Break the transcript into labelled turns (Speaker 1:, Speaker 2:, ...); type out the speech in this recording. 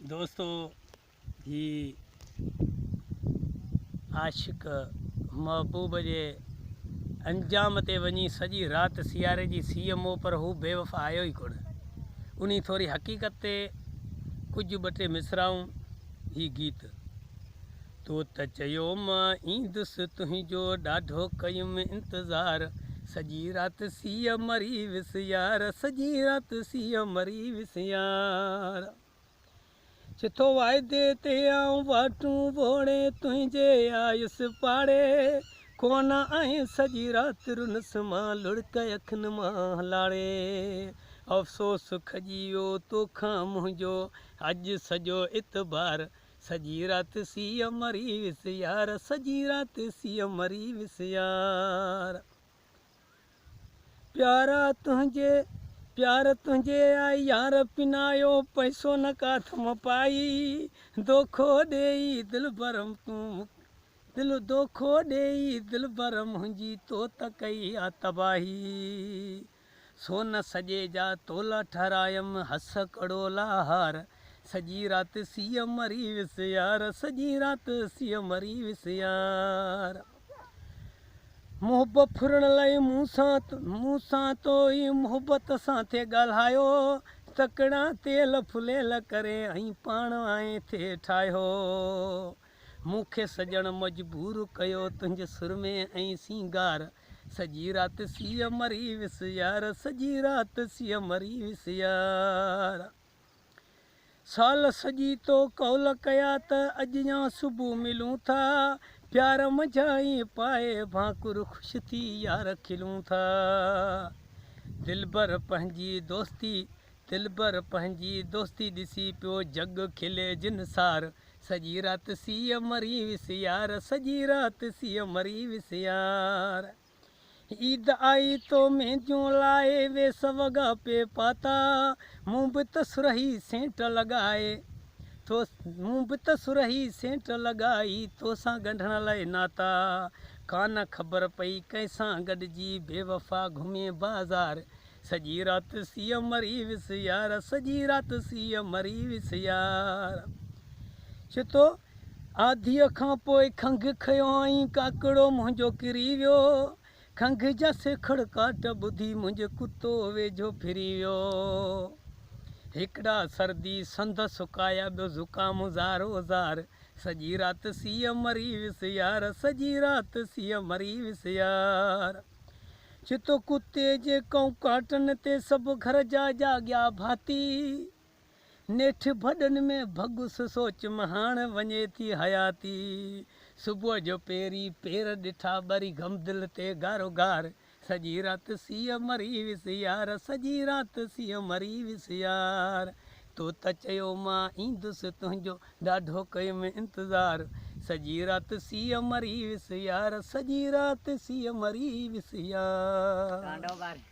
Speaker 1: दोस्तों ही आशिक महबूब जे अंजाम ते वञी सॼी राति सियारे जी सीअ मों पर हू बेवफ़ा आयो ई कोन। उन थोरी हक़ीक़त ते कुझु ॿ टे मिसराऊं ही गीत। तो त चयो मां ईंदुसि तुंहिंजो ॾाढो कयुमि इंतज़ार, सॼी राति सीअ मरी विस यार, सॼी राति सीअ मरी विस यार। चिथो वाइदे ते आऊं वाटूं वोड़े तुंहिंजे आयुसि पाड़े, कोन ऐं सॼी राति रुनस मां लुड़क अखियुनि मां लाड़े। अफ़सोस खॼी वियो तोखां मुंहिंजो अॼु सॼो इतबार, सॼी राति सीअ मरी विस यार, सॼी राति सीअ मरी विस यार। प्यार तुंहिंजे आई यार पिनायो, पैसो न काथ मां पाई, दोखो ॾेई दिल भरम तूं दिल दोखो ॾेई दिल भर मुंहिंजी तो त कई आ तबाही। सोन सॼे जा तोला ठहिरायमि हस कड़ोला हार, सॼी राति सीअ मरी विस यार, सॼी राति सीअ मरी विस यार। मुहब फुरण लाइ मूं सां तो ई मुहबत सां थे ॻाल्हायो, तकड़ा तेल फुलेल करे ऐं पाण आए थे ठाहियो। मूंखे सॼण मजबूर कयो तुंहिंजे सुरमे ऐं सींगार, सॼी राति सीअ मरी विस यार, सॼी राति सीअ मरी विस यार। साल सॼी तो कौल कया त अॼु या सुबुह मिलूं था, प्यार मझाई पाए भाकुर ख़ुशि थी यार खिलूं था। दिलबर पंहिंजी दोस्ती ॾिसी पियो जग खिले जिनसार, सॼी राति सीअ मरी विस यार, सॼी राति सीअ मरी विस यार। ईद आई तो मेंदियूं लाए वेस वॻा पे पाता, मूं बि त सुरही सेंट लॻाई तोसां ॻंढण लाइ नाता, कान ख़बर पई कंहिंसां गॾिजी बेवफ़ा घुमे बाज़ार, सॼी राति सीअ मरी विस यार, सॼी राति सीअ मरी विस यार। चितो आधीअ खां पोइ खंघि खयो ऐं काकड़ो मुंहिंजो किरी वियो, खंघि जा सेखड़ काट ॿुधी मुंहिंजो कुतो वेझो फिरी वियो। हिकिड़ा सर्दी संद सुकाया ॿियो ज़ुकाम ज़ारो ज़ार, सॼी राति सीअ मरी विस यार, सॼी राति सीअ मरी विस यार। चितो कुते जे कौकाटनि ते सभु घर जा जाॻिया भाती, नेठि भॾनि में भॻुसि सोच महाण वञे थी हयाती। सुबुह जो पहिरीं पेर ॾिठा ॿरी गमदिल ते गारो गार, सॼी राति सीअ मरी विस यार, सॼी राति सीअ मरी विस यार। तो त चयो मां ईंदुसि तुंहिंजो ॾाढो कयुमि इंतज़ार, सॼी राति सीअ मरी विस यार, सॼी राति सीअ मरी विस यार।